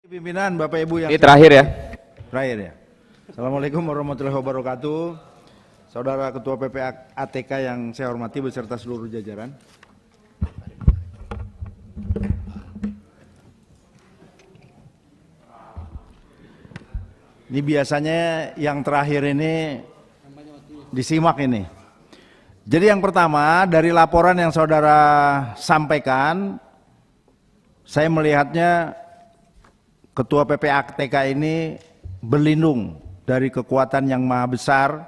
Pimpinan, Bapak Ibu yang ini terakhir ya. Terakhir ya. Assalamualaikum warahmatullahi wabarakatuh. Saudara Ketua PPATK yang saya hormati beserta seluruh jajaran. Ini biasanya yang terakhir ini disimak ini. Jadi yang pertama dari laporan yang saudara sampaikan, saya melihatnya Ketua PPATK ini berlindung dari kekuatan yang maha besar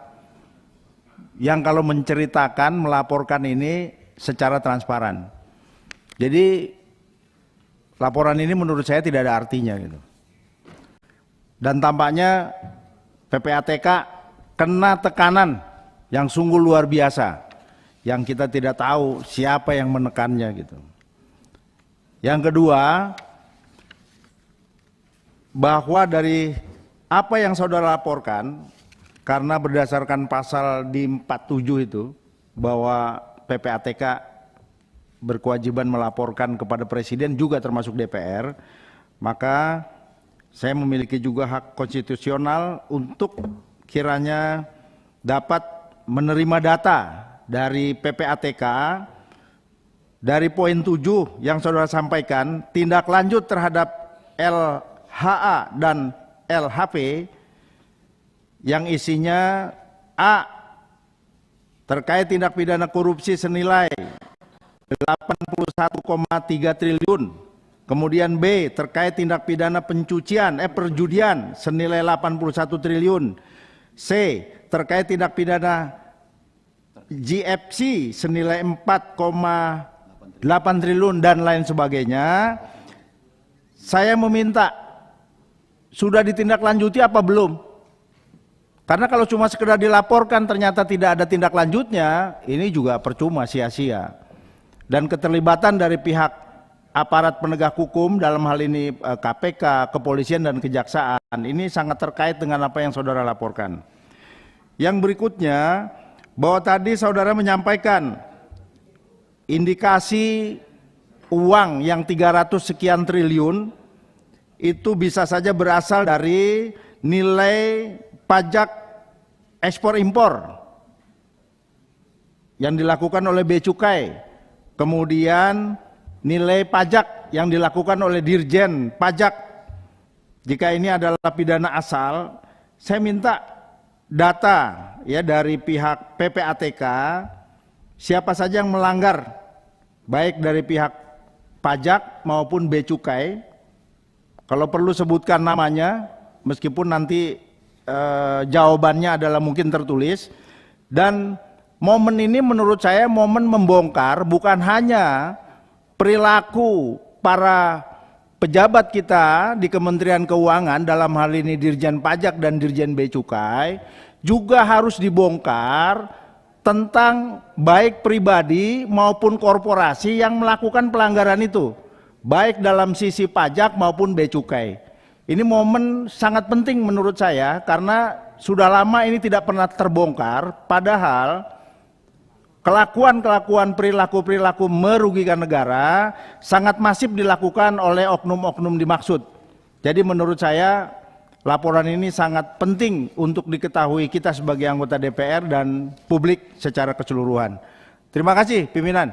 yang kalau menceritakan, melaporkan ini secara transparan. Jadi laporan ini menurut saya tidak ada artinya gitu. Dan tampaknya PPATK kena tekanan yang sungguh luar biasa, yang kita tidak tahu siapa yang menekannya gitu. Yang kedua, bahwa dari apa yang saudara laporkan, karena berdasarkan pasal di 47 itu, bahwa PPATK berkewajiban melaporkan kepada Presiden juga termasuk DPR, maka saya memiliki juga hak konstitusional untuk kiranya dapat menerima data dari PPATK dari poin 7 yang saudara sampaikan, tindak lanjut terhadap LHA dan LHP yang isinya A, terkait tindak pidana korupsi senilai 81,3 triliun. Kemudian B, terkait tindak pidana perjudian senilai 81 triliun. C, terkait tindak pidana GFC senilai 4,8 triliun dan lain sebagainya. Saya meminta, sudah ditindaklanjuti apa belum? Karena kalau cuma sekedar dilaporkan ternyata tidak ada tindak lanjutnya, ini juga percuma, sia-sia. Dan keterlibatan dari pihak aparat penegak hukum dalam hal ini KPK, kepolisian dan kejaksaan ini sangat terkait dengan apa yang saudara laporkan. Yang berikutnya, bahwa tadi saudara menyampaikan indikasi uang yang 300 sekian triliun itu bisa saja berasal dari nilai pajak ekspor impor yang dilakukan oleh Bea Cukai, kemudian nilai pajak yang dilakukan oleh Dirjen Pajak. Jika ini adalah pidana asal, saya minta data ya dari pihak PPATK siapa saja yang melanggar, baik dari pihak pajak maupun Bea Cukai. Kalau perlu sebutkan namanya, meskipun nanti jawabannya adalah mungkin tertulis. Dan momen ini menurut saya momen membongkar bukan hanya perilaku para pejabat kita di Kementerian Keuangan, dalam hal ini Dirjen Pajak dan Dirjen Bea Cukai, juga harus dibongkar tentang baik pribadi maupun korporasi yang melakukan pelanggaran itu, baik dalam sisi pajak maupun Bea Cukai. Ini momen sangat penting menurut saya karena sudah lama ini tidak pernah terbongkar, padahal kelakuan-kelakuan perilaku-perilaku merugikan negara sangat masif dilakukan oleh oknum-oknum dimaksud. Jadi menurut saya laporan ini sangat penting untuk diketahui kita sebagai anggota DPR dan publik secara keseluruhan. Terima kasih pimpinan.